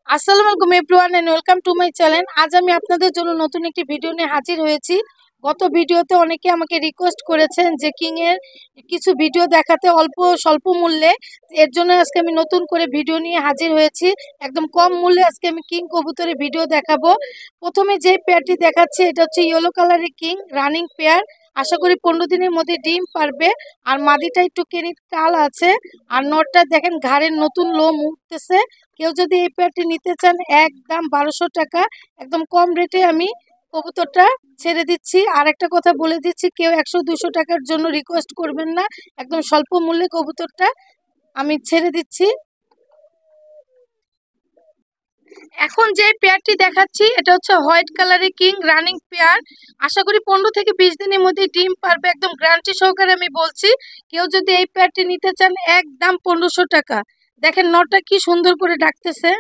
আসসালামু আলাইকুম everyone and welcome to my channel. আজ আমি আপনাদের জন্য নতুন একটি ভিডিও নিয়ে হাজির হয়েছি। গত ভিডিওতে অনেকে আমাকে রিকোয়েস্ট করেছেন যে কিং এর কিছু ভিডিও দেখাতে অল্প স্বল্প মূল্যে। এর জন্য আজকে আমি নতুন করে ভিডিও নিয়ে হাজির হয়েছি। একদম কম মূল্যে আজকে আমি কিং কবুতরের ভিডিও দেখাবো। প্রথমে যে পেয়ারটি দেখাচ্ছি এটা হচ্ছে ইয়েলো কালারের কিং রানিং পেয়ার। আশা করি 15 দিনের মধ্যে ডিম পারবে। আর মাদিটা একটু কেনির টাল আছে। আর নটটা দেখেন ঘাড়ের নতুন লোম উঠতেছে। কেউ যদি এই পেয়ারটি নিতে চান একদম 1200 টাকা, একদম কম রেটে আমি কবুতরটা ছেড়ে দিচ্ছি। আর একটা কথা বলে দিচ্ছি, কেউ 100-200 টাকার জন্য রিকোয়েস্ট করবেন না, একদম স্বল্প মূল্যে কবুতরটা আমি ছেড়ে দিচ্ছি। এখন যে পেয়ারটি দেখাচ্ছি এটা হচ্ছে হোয়াইট কালারের কিং রানিং পেয়ার। আশা করি 15 থেকে 20 দিনের মধ্যে ডিম পারবে, একদম গ্যারান্টি সহকারে আমি বলছি। কেউ যদি এই পেয়ারটি নিতে চান একদম 1500 টাকা। দেখেন নটটা কি সুন্দর করে ডাকতেছে।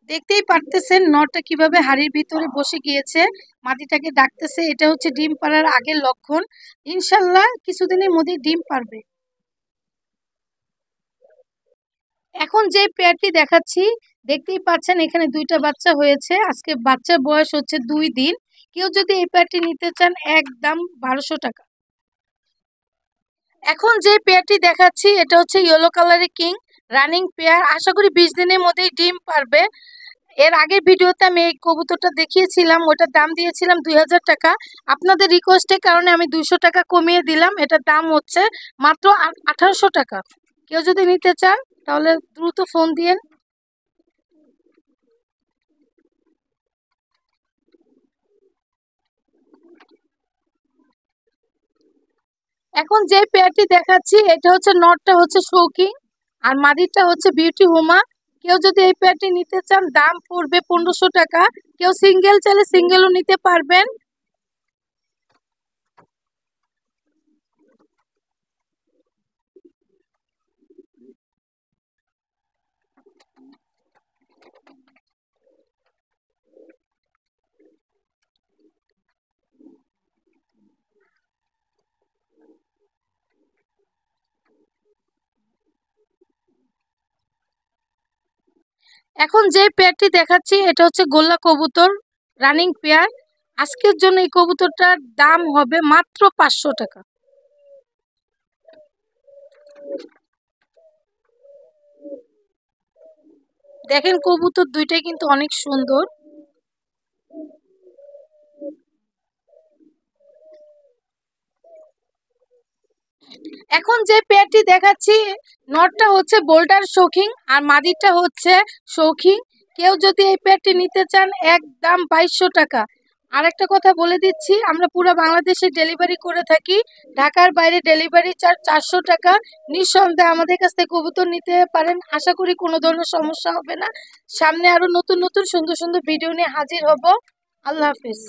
দেখতেই পারতেছেন নটটা কিভাবে হাড়ির ভিতরে বসে গিয়েছে, মাটিটাকে ডাকতেছে। এটা হচ্ছে ডিম পাড়ার আগের লক্ষণ। ইনশাল্লাহ কিছুদিনের মধ্যে ডিম পারবে। এখন যে পেয়ারটি দেখাচ্ছি দেখতেই পাচ্ছেন এখানে দুইটা বাচ্চা হয়েছে। আজকে বাচ্চার বয়স হচ্ছে 2 দিন। কেউ যদি এই পেয়ারটি নিতে চান একদম 1200 টাকা। এখন যে পেয়ারটি দেখাচ্ছি এটা হচ্ছে ইয়েলো কালারের কিং রানিং পেয়ার। আশা করি 20 দিনের মধ্যেই ডিম পারবে। এর আগের ভিডিওতে আমি এই কবুতরটা দেখিয়েছিলাম, ওটার দাম দিয়েছিলাম 2000 টাকা। আপনাদের রিকোয়েস্টের কারণে আমি 200 টাকা কমিয়ে দিলাম। এটার দাম হচ্ছে মাত্র 1800 টাকা। কেউ যদি নিতে চান তাহলে দ্রুত ফোন দিয়েন। এখন যে পেয়ারটি দেখাচ্ছি এটা হচ্ছে নটটা হচ্ছে শৌকিং আর মাদিরটা হচ্ছে বিউটি হোমা। কেউ যদি এই পেয়ারটি নিতে চান দাম পড়বে 1500 টাকা। কেউ সিঙ্গেল চাইলে সিঙ্গেলও নিতে পারবেন। এখন যে পেয়ারটি দেখাচ্ছি এটা হচ্ছে গোল্লা কবুতর রানিং পেয়ার। আজকের জন্য এই কবুতরটার দাম হবে মাত্র 500 টাকা। দেখেন কবুতর দুইটাই কিন্তু অনেক সুন্দর। এখন যে পেয়ারটি দেখাচ্ছি নটটা হচ্ছে বোল্ডার শৌখিন আর মাদিরটা হচ্ছে শৌখিন। কেউ যদি এই পেয়ারটি নিতে চান একদম 2200 টাকা। আর একটা কথা বলে দিচ্ছি, আমরা পুরো বাংলাদেশে ডেলিভারি করে থাকি। ঢাকার বাইরে ডেলিভারি চার্জ 400 টাকা। নিঃসন্দেহে আমাদের কাছ থেকে কবুতর নিতে পারেন। আশা করি কোনো ধরনের সমস্যা হবে না। সামনে আরো নতুন নতুন সুন্দর সুন্দর ভিডিও নিয়ে হাজির হব। আল্লাহ হাফিজ।